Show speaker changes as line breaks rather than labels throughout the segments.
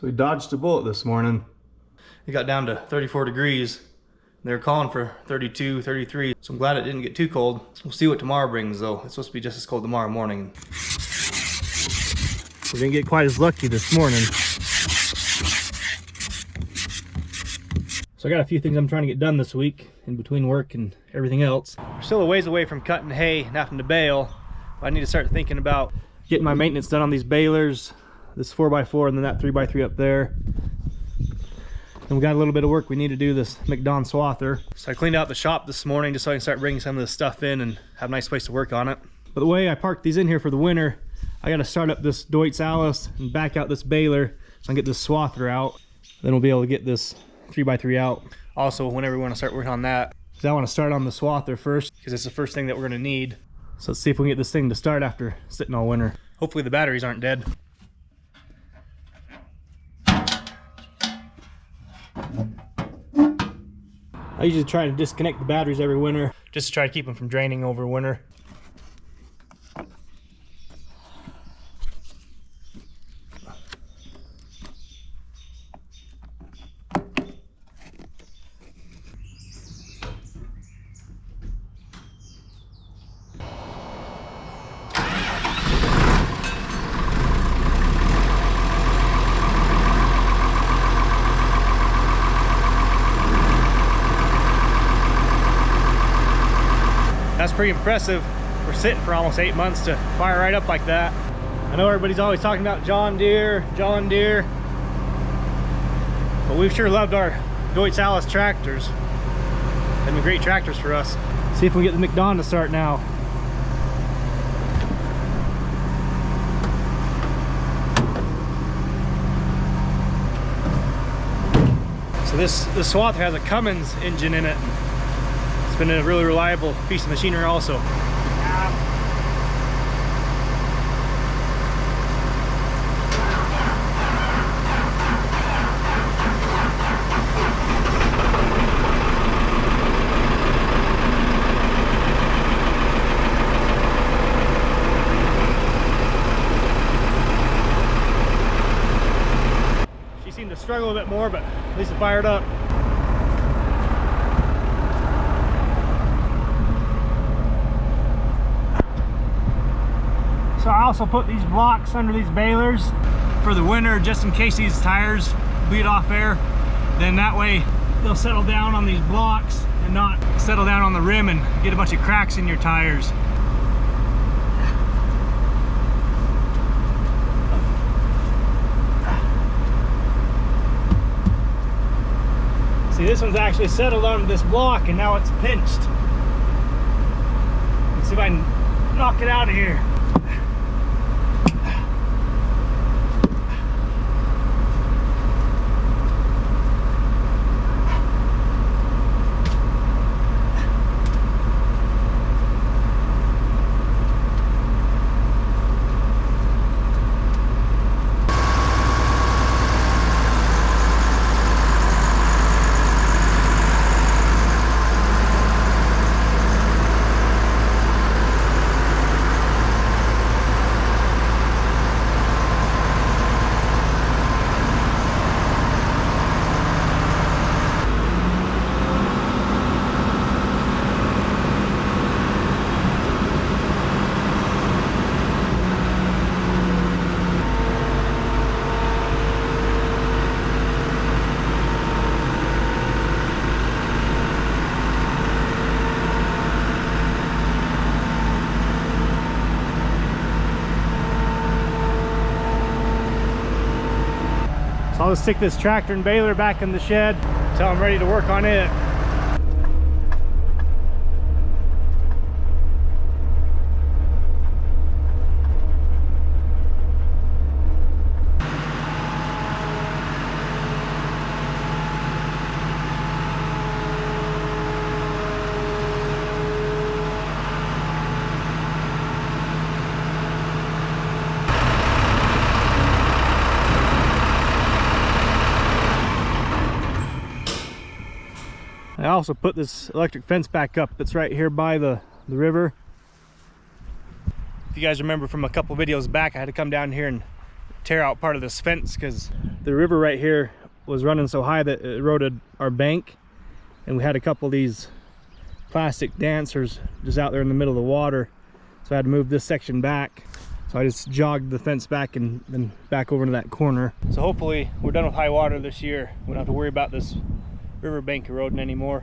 So we dodged a bullet this morning.
It got down to 34 degrees. They were calling for 32, 33. So I'm glad it didn't get too cold. We'll see what tomorrow brings though. It's supposed to be just as cold tomorrow morning.
We didn't get quite as lucky this morning.
So I got a few things I'm trying to get done this week in between work and everything else. We're still a ways away from cutting hay and having to bale. But I need to start thinking about getting my maintenance done on these balers, this 4x4 and then that 3x3 up there. And we got a little bit of work we need to do this McDon swather. So I cleaned out the shop this morning just so I can start bringing some of this stuff in and have a nice place to work on it. But the way I parked these in here for the winter, I got to start up this Deutz-Allis and back out this baler so I can get this swather out. Then we'll be able to get this 3x3 out. Also, whenever we want to start working on that, because I want to start on the swather first because it's the first thing that we're going to need. So let's see if we can get this thing to start after sitting all winter. Hopefully the batteries aren't dead. I usually try to disconnect the batteries every winter just to try to keep them from draining over winter. That's pretty impressive. We're sitting for almost 8 months to fire right up like that. I know everybody's always talking about John Deere, but we've sure loved our Deutz-Allis tractors. They've been great tractors for us. See if we can get the McDon to start now. So this swather has a Cummins engine in it. It's been a really reliable piece of machinery also. She seemed to struggle a bit more, but at least it fired up. So I also put these blocks under these balers for the winter just in case these tires bleed off air. Then that way they'll settle down on these blocks and not settle down on the rim and get a bunch of cracks in your tires. See, this one's actually settled onto this block and now it's pinched. Let's see if I can knock it out of here. So I'll just stick this tractor and baler back in the shed until I'm ready to work on it. I also put this electric fence back up that's right here by the river. If you guys remember from a couple videos back, I had to come down here and tear out part of this fence because the river right here was running so high that it eroded our bank, and we had a couple of these plastic dancers just out there in the middle of the water, so I had to move this section back. So I just jogged the fence back and then back over to that corner. So hopefully we're done with high water this year. We don't have to worry about this riverbank eroding anymore.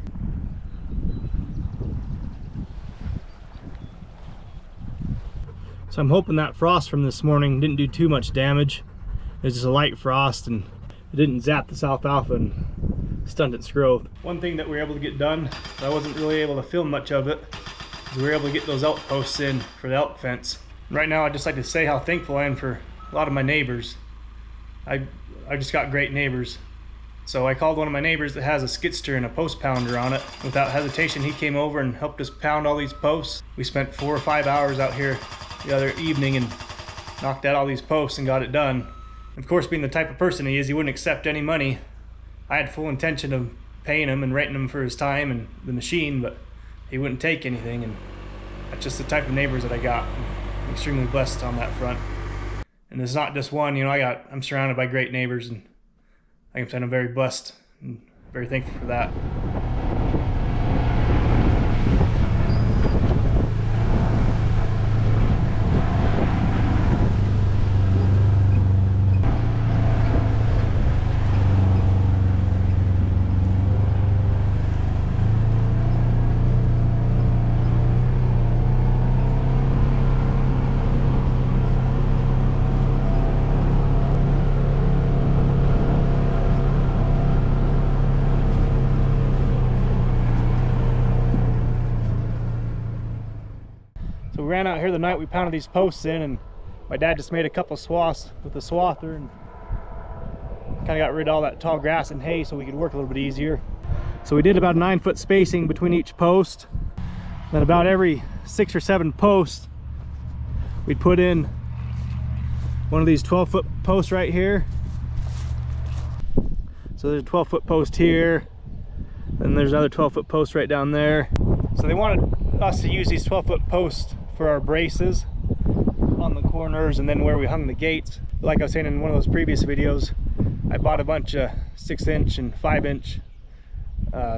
So I'm hoping that frost from this morning didn't do too much damage. It was just a light frost and it didn't zap this alfalfa and stunt its growth. One thing that we were able to get done, but I wasn't really able to film much of it, is we were able to get those elk posts in for the elk fence. Right now I'd just like to say how thankful I am for a lot of my neighbors. I just got great neighbors. So I called one of my neighbors that has a skid steer and a post pounder on it. Without hesitation, he came over and helped us pound all these posts. We spent 4 or 5 hours out here the other evening and knocked out all these posts and got it done. Of course, being the type of person he is, he wouldn't accept any money. I had full intention of paying him and renting him for his time and the machine, but he wouldn't take anything, and that's just the type of neighbors that I got. I'm extremely blessed on that front. And it's not just one, you know, I'm surrounded by great neighbors, and like I said, I'm very blessed and very thankful for that. So we ran out here the night we pounded these posts in, and my dad just made a couple swaths with the swather and kind of got rid of all that tall grass and hay so we could work a little bit easier. So we did about a 9-foot spacing between each post. Then about every 6 or 7 posts, we'd put in one of these 12-foot posts right here. So there's a 12-foot post here, and there's another 12-foot post right down there. So they wanted us to use these 12-foot posts for our braces on the corners and then where we hung the gates. Like I was saying in one of those previous videos, I bought a bunch of 6-inch and 5-inch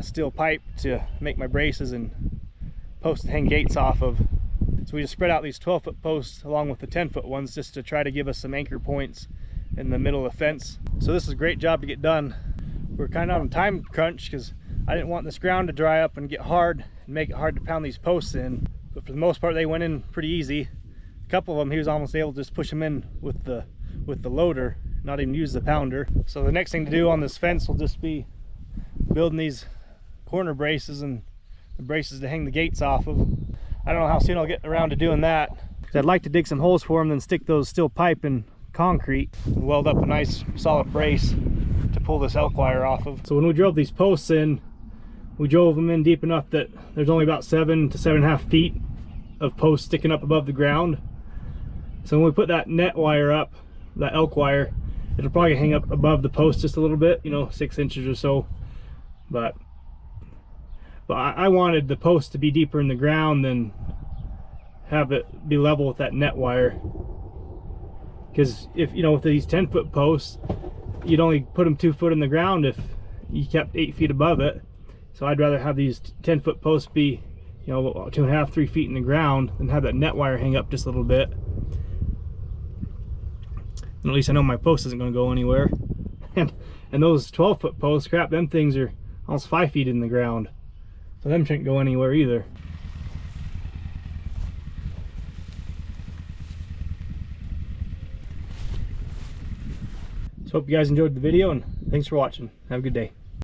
steel pipe to make my braces and posts to hang gates off of. So we just spread out these 12-foot posts along with the 10-foot ones just to try to give us some anchor points in the middle of the fence. So this is a great job to get done. We're kind of on a time crunch because I didn't want this ground to dry up and get hard and make it hard to pound these posts in. But for the most part, they went in pretty easy. A couple of them, he was almost able to just push them in with the loader, not even use the pounder. So the next thing to do on this fence will just be building these corner braces and the braces to hang the gates off of. I don't know how soon I'll get around to doing that, because I'd like to dig some holes for them, then stick those steel pipe in concrete and weld up a nice solid brace to pull this elk wire off of. So when we drove these posts in, we drove them in deep enough that there's only about 7 to 7.5 feet of posts sticking up above the ground. So when we put that net wire up, that elk wire, it'll probably hang up above the post just a little bit, you know, 6 inches or so. But I wanted the post to be deeper in the ground than have it be level with that net wire. Because if, you know, with these 10-foot posts, you'd only put them 2 foot in the ground if you kept 8 feet above it. So I'd rather have these 10-foot posts be, you know, 2.5, 3 feet in the ground than have that net wire hang up just a little bit. And at least I know my post isn't going to go anywhere. And those 12-foot posts, crap, them things are almost 5 feet in the ground. So them shouldn't go anywhere either. So hope you guys enjoyed the video, and thanks for watching. Have a good day.